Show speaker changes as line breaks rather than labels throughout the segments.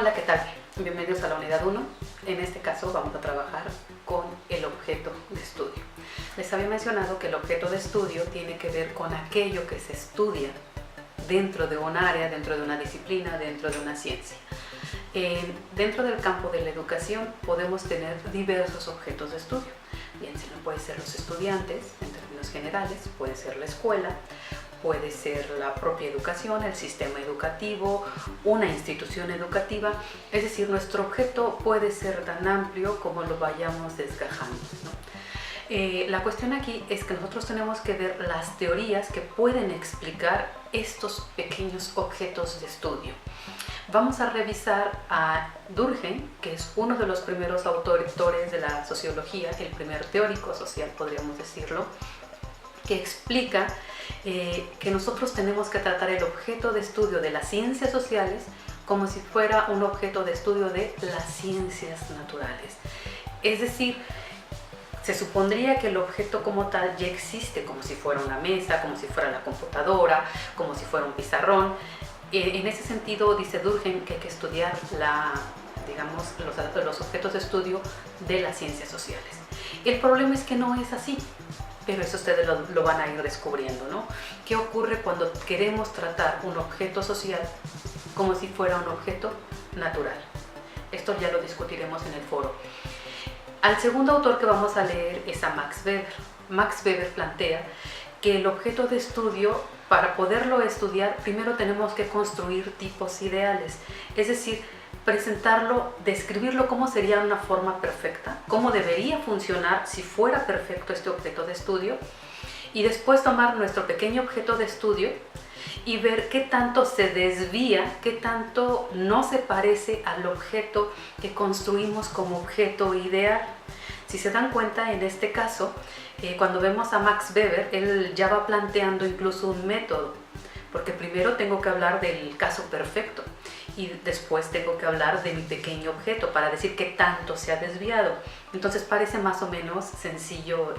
Hola, ¿qué tal? Bienvenidos a la unidad 1. En este caso vamos a trabajar con el objeto de estudio. Les había mencionado que el objeto de estudio tiene que ver con aquello que se estudia dentro de un área, dentro de una disciplina, dentro de una ciencia. Dentro del campo de la educación podemos tener diversos objetos de estudio. Bien, pueden ser los estudiantes en términos generales, puede ser la escuela, puede ser la propia educación, el sistema educativo, una institución educativa. Es decir, nuestro objeto puede ser tan amplio como lo vayamos desgajando, ¿no? La cuestión aquí es que nosotros tenemos que ver las teorías que pueden explicar estos pequeños objetos de estudio. Vamos a revisar a Durkheim, que es uno de los primeros autores de la sociología, el primer teórico social, podríamos decirlo, que explica que nosotros tenemos que tratar el objeto de estudio de las ciencias sociales como si fuera un objeto de estudio de las ciencias naturales. Es decir, se supondría que el objeto como tal ya existe, como si fuera una mesa, como si fuera la computadora, como si fuera un pizarrón. En ese sentido, dice Durkheim que hay que estudiar los objetos de estudio de las ciencias sociales. El problema es que no es así, pero eso ustedes lo van a ir descubriendo, ¿no? ¿Qué ocurre cuando queremos tratar un objeto social como si fuera un objeto natural? Esto ya lo discutiremos en el foro. Al segundo autor que vamos a leer es a Max Weber. Max Weber plantea que el objeto de estudio, para poderlo estudiar, primero tenemos que construir tipos ideales, es decir, presentarlo, describirlo cómo sería una forma perfecta, cómo debería funcionar si fuera perfecto este objeto de estudio, y después tomar nuestro pequeño objeto de estudio y ver qué tanto se desvía, qué tanto no se parece al objeto que construimos como objeto ideal. Si se dan cuenta, en este caso, cuando vemos a Max Weber, él ya va planteando incluso un método, porque primero tengo que hablar del caso perfecto y después tengo que hablar de mi pequeño objeto para decir qué tanto se ha desviado. Entonces parece más o menos sencillo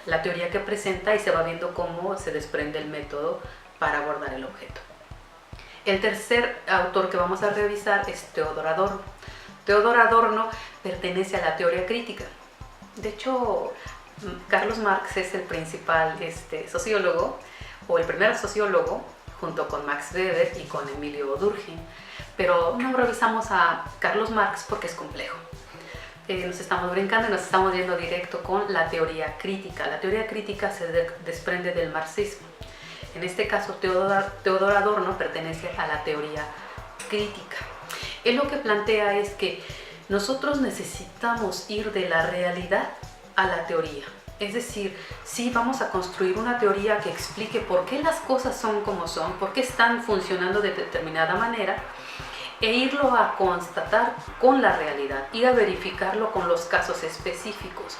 la teoría que presenta, y se va viendo cómo se desprende el método para abordar el objeto. El tercer autor que vamos a revisar es Theodor Adorno. Theodor Adorno pertenece a la teoría crítica. De hecho, Carlos Marx es el principal sociólogo, o el primer sociólogo, junto con Max Weber y con Emilio Durkheim. Pero no revisamos a Carlos Marx porque es complejo. Nos estamos brincando y nos estamos yendo directo con la teoría crítica. La teoría crítica se desprende del marxismo. En este caso, Theodor Adorno pertenece a la teoría crítica. Él lo que plantea es que nosotros necesitamos ir de la realidad a la teoría. Es decir, sí vamos a construir una teoría que explique por qué las cosas son como son, por qué están funcionando de determinada manera, e irlo a constatar con la realidad, ir a verificarlo con los casos específicos,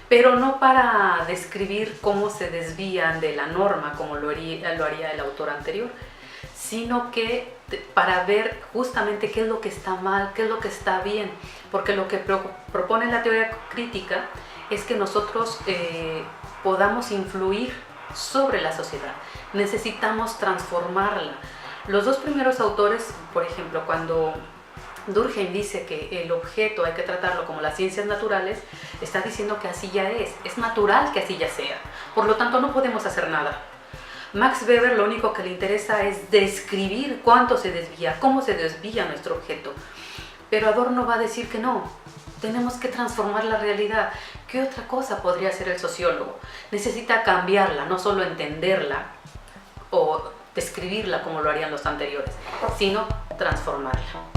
pero no para describir cómo se desvían de la norma como lo haría el autor anterior, sino que para ver justamente qué es lo que está mal, qué es lo que está bien, porque lo que propone la teoría crítica es que nosotros podamos influir sobre la sociedad. Necesitamos transformarla. Los dos primeros autores, por ejemplo, cuando Durkheim dice que el objeto hay que tratarlo como las ciencias naturales, está diciendo que así ya es natural que así ya sea. Por lo tanto, no podemos hacer nada. Max Weber lo único que le interesa es describir cuánto se desvía, cómo se desvía nuestro objeto. Pero Adorno va a decir que no, tenemos que transformar la realidad. ¿Qué otra cosa podría hacer el sociólogo? Necesita cambiarla, no solo entenderla o describirla como lo harían los anteriores, sino transformarla.